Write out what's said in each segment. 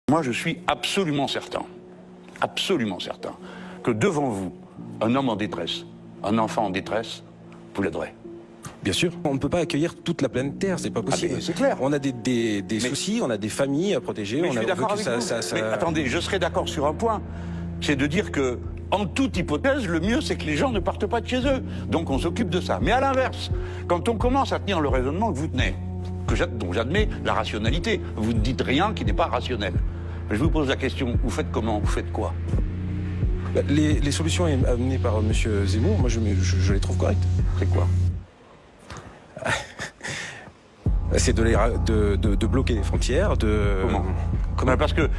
Moi, je suis absolument certain, que devant vous, un homme en détresse, un enfant en détresse, vous l'aiderez. Bien sûr, on ne peut pas accueillir toute la planète Terre, c'est pas possible. C'est clair. On a des soucis, on a des familles à protéger. Mais on je suis d'accord avec vous. Mais attendez, je serais d'accord sur un point, c'est de dire que, en toute hypothèse, le mieux c'est que les gens ne partent pas de chez eux. Donc on s'occupe de ça. Mais à l'inverse, quand on commence à tenir le raisonnement que vous tenez, dont j'admets la rationalité, vous ne dites rien qui n'est pas rationnel. Je vous pose la question, vous faites comment, vous faites quoi? Les solutions amenées par M. Zemmour, moi je les trouve correctes. C'est quoi? C'est de bloquer les frontières, Comment? Parce que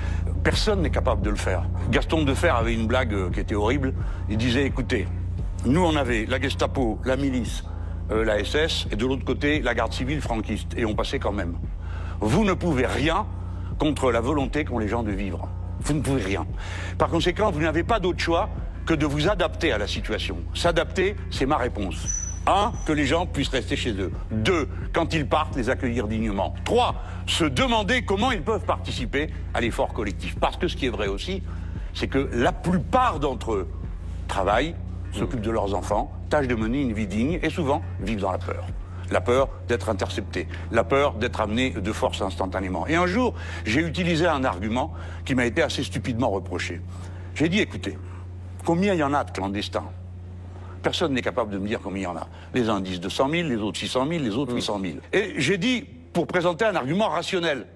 personne n'est capable de le faire. Gaston Defferre avait une blague qui était horrible. Il disait, écoutez, nous on avait la Gestapo, la milice, la SS, et de l'autre côté, la garde civile franquiste. Et on passait quand même. Vous ne pouvez rien contre la volonté qu'ont les gens de vivre. Vous ne pouvez rien. Par conséquent, vous n'avez pas d'autre choix que de vous adapter à la situation. S'adapter, c'est ma réponse. 1, que les gens puissent rester chez eux. 2, quand ils partent, les accueillir dignement. 3, se demander comment ils peuvent participer à l'effort collectif. Parce que ce qui est vrai aussi, c'est que la plupart d'entre eux travaillent, s'occupent de leurs enfants, tâchent de mener une vie digne et souvent vivent dans la peur. La peur d'être intercepté, la peur d'être amené de force instantanément. Et un jour, j'ai utilisé un argument qui m'a été assez stupidement reproché. J'ai dit, écoutez, combien il y en a de clandestins? Personne n'est capable de me dire combien il y en a. Les uns disent 200 000, les autres 600 000, les autres 800 000. Et j'ai dit, pour présenter un argument rationnel,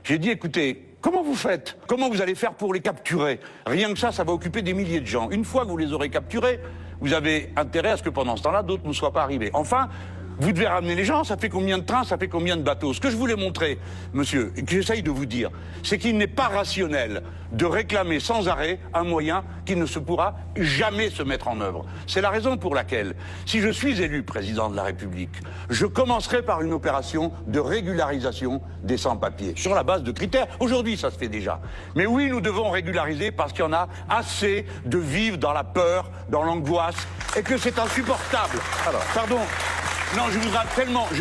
j'ai dit, écoutez, comment vous faites? Comment vous allez faire pour les capturer? Rien que ça va occuper des milliers de gens. Une fois que vous les aurez capturés, vous avez intérêt à ce que pendant ce temps-là, d'autres ne soient pas arrivés. Enfin, vous devez ramener les gens, ça fait combien de trains, ça fait combien de bateaux? Ce que je voulais montrer, monsieur, et que j'essaye de vous dire, c'est qu'il n'est pas rationnel de réclamer sans arrêt un moyen qui ne se pourra jamais se mettre en œuvre. C'est la raison pour laquelle, si je suis élu président de la République, je commencerai par une opération de régularisation des sans-papiers, sur la base de critères. Aujourd'hui, ça se fait déjà. Mais oui, nous devons régulariser parce qu'il y en a assez de vivre dans la peur, dans l'angoisse, et que c'est insupportable. Alors, pardon. Non, je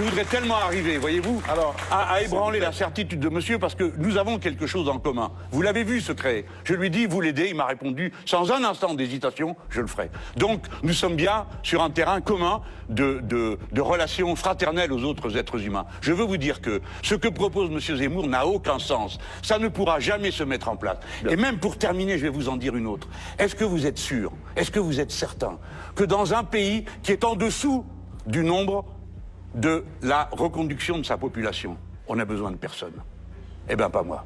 voudrais tellement arriver, voyez-vous, à ébranler la certitude de monsieur, parce que nous avons quelque chose en commun. Vous l'avez vu se créer. Je lui ai dit, vous l'aidez, il m'a répondu, sans un instant d'hésitation, je le ferai. Donc, nous sommes bien sur un terrain commun de relations fraternelles aux autres êtres humains. Je veux vous dire que ce que propose monsieur Zemmour n'a aucun sens. Ça ne pourra jamais se mettre en place. Et même pour terminer, je vais vous en dire une autre. Est-ce que vous êtes sûr, est-ce que vous êtes certain que dans un pays qui est en dessous du nombre de la reconduction de sa population, on a besoin de personne? Eh bien, pas moi.